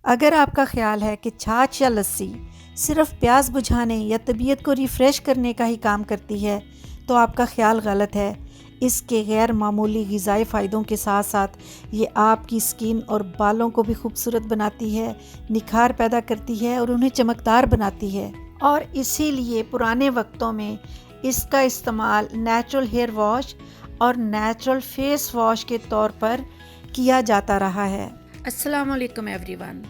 اگر آپ کا خیال ہے کہ چھاچھ یا لسی صرف پیاس بجھانے یا طبیعت کو ریفریش کرنے کا ہی کام کرتی ہے تو آپ کا خیال غلط ہے۔ اس کے غیر معمولی غذائی فائدوں کے ساتھ ساتھ یہ آپ کی سکن اور بالوں کو بھی خوبصورت بناتی ہے، نکھار پیدا کرتی ہے اور انہیں چمکدار بناتی ہے، اور اسی لیے پرانے وقتوں میں اس کا استعمال نیچرل ہیئر واش اور نیچرل فیس واش کے طور پر کیا جاتا رہا ہے۔ السلام علیکم ایوری ون۔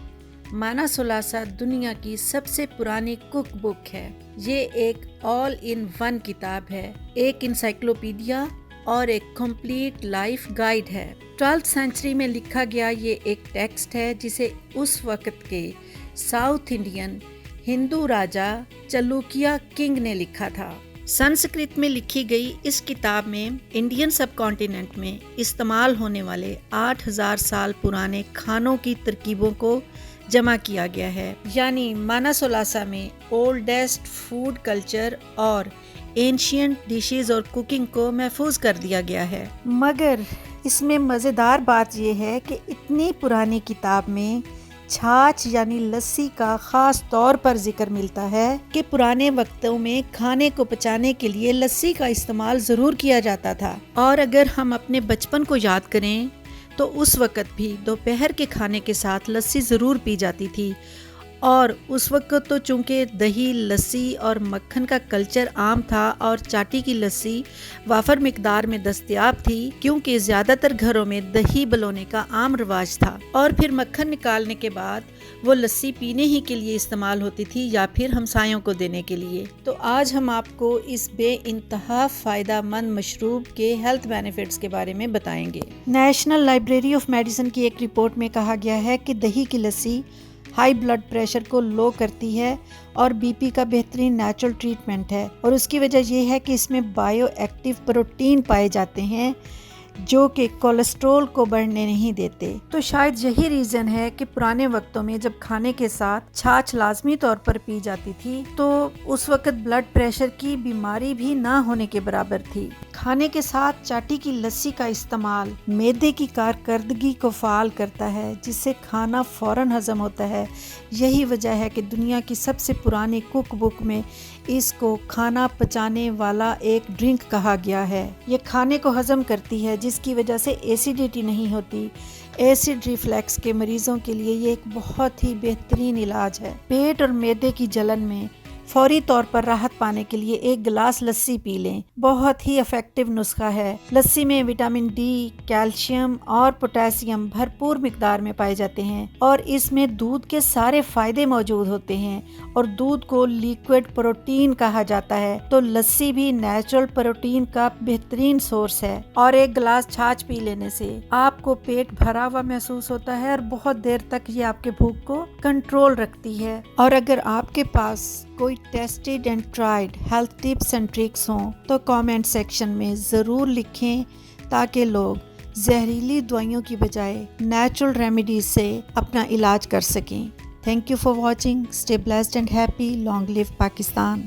مانا سلاسہ دنیا کی سب سے پرانی کک بک ہے۔ یہ ایک آل ان ون کتاب ہے، ایک انسائکلوپیڈیا اور ایک کمپلیٹ لائف گائیڈ ہے۔ 12th سینچری میں لکھا گیا یہ ایک ٹیکسٹ ہے جسے اس وقت کے ساؤتھ انڈین ہندو راجا چلوکیا کنگ نے لکھا تھا۔ سنسکرت میں لکھی گئی اس کتاب میں انڈین سب کانٹیننٹ میں استعمال ہونے والے 8000 سال پرانے کھانوں کی ترکیبوں کو جمع کیا گیا ہے، یعنی مانا سلاسہ میں اولڈسٹ فوڈ کلچر اور اینشینٹ ڈشز اور کوکنگ کو محفوظ کر دیا گیا ہے۔ مگر اس میں مزیدار بات یہ ہے کہ اتنی پرانی کتاب میں چھاچھ یعنی لسی کا خاص طور پر ذکر ملتا ہے کہ پرانے وقتوں میں کھانے کو پچانے کے لیے لسی کا استعمال ضرور کیا جاتا تھا، اور اگر ہم اپنے بچپن کو یاد کریں تو اس وقت بھی دوپہر کے کھانے کے ساتھ لسی ضرور پی جاتی تھی، اور اس وقت تو چونکہ دہی، لسی اور مکھن کا کلچر عام تھا اور چاٹی کی لسی وافر مقدار میں دستیاب تھی، کیونکہ زیادہ تر گھروں میں دہی بلونے کا عام رواج تھا، اور پھر مکھن نکالنے کے بعد وہ لسی پینے ہی کے لیے استعمال ہوتی تھی یا پھر ہمسایوں کو دینے کے لیے۔ تو آج ہم آپ کو اس بے انتہا فائدہ مند مشروب کے ہیلتھ بینیفٹس کے بارے میں بتائیں گے۔ نیشنل لائبریری آف میڈیسن کی ایک رپورٹ میں کہا گیا ہے کہ دہی کی لسی ہائی بلڈ پریشر کو لو کرتی ہے اور بی پی کا بہترین نیچرل ٹریٹمنٹ ہے، اور اس کی وجہ یہ ہے کہ اس میں بائیو ایکٹیو پروٹین پائے جاتے ہیں جو کہ کولیسٹرول کو بڑھنے نہیں دیتے۔ تو شاید یہی ریزن ہے کہ پرانے وقتوں میں جب کھانے کے ساتھ چھاچھ لازمی طور پر پی جاتی تھی تو اس وقت بلڈ پریشر کی بیماری بھی نہ ہونے کے برابر تھی۔ کھانے کے ساتھ چاٹی کی لسی کا استعمال معدے کی کارکردگی کو فعال کرتا ہے، جس سے کھانا فوراً ہضم ہوتا ہے۔ یہی وجہ ہے کہ دنیا کی سب سے پرانی کک بک میں اس کو کھانا پچانے والا ایک ڈرنک کہا گیا ہے۔ یہ کھانے کو ہضم کرتی ہے جس کی وجہ سے ایسیڈیٹی نہیں ہوتی۔ ایسڈ ریفلیکس کے مریضوں کے لیے یہ ایک بہت ہی بہترین علاج ہے۔ پیٹ اور معدے کی جلن میں فوری طور پر راحت پانے کے لیے ایک گلاس لسی پی لیں۔ بہت ہی افیکٹو نسخہ ہے۔ لسی میں وٹامن ڈی، کیلشیم اور پوٹاسیم بھرپور مقدار میں پائے جاتے ہیں، اور اس میں دودھ کے سارے فائدے موجود ہوتے ہیں، اور دودھ کو لیکوڈ پروٹین کہا جاتا ہے، تو لسی بھی نیچرل پروٹین کا بہترین سورس ہے۔ اور ایک گلاس چھاچھ پی لینے سے آپ کو پیٹ بھرا ہوا محسوس ہوتا ہے اور بہت دیر تک یہ آپ کے بھوک کو کنٹرول رکھتی ہے۔ اور اگر آپ کے پاس کوئی tested and tried health tips and tricks ہوں تو کامنٹ سیکشن میں ضرور لکھیں، تاکہ لوگ زہریلی دوائیوں کی بجائے نیچرل ریمیڈیز سے اپنا علاج کر سکیں۔ Thank you for watching. Stay blessed and happy. Long live Pakistan.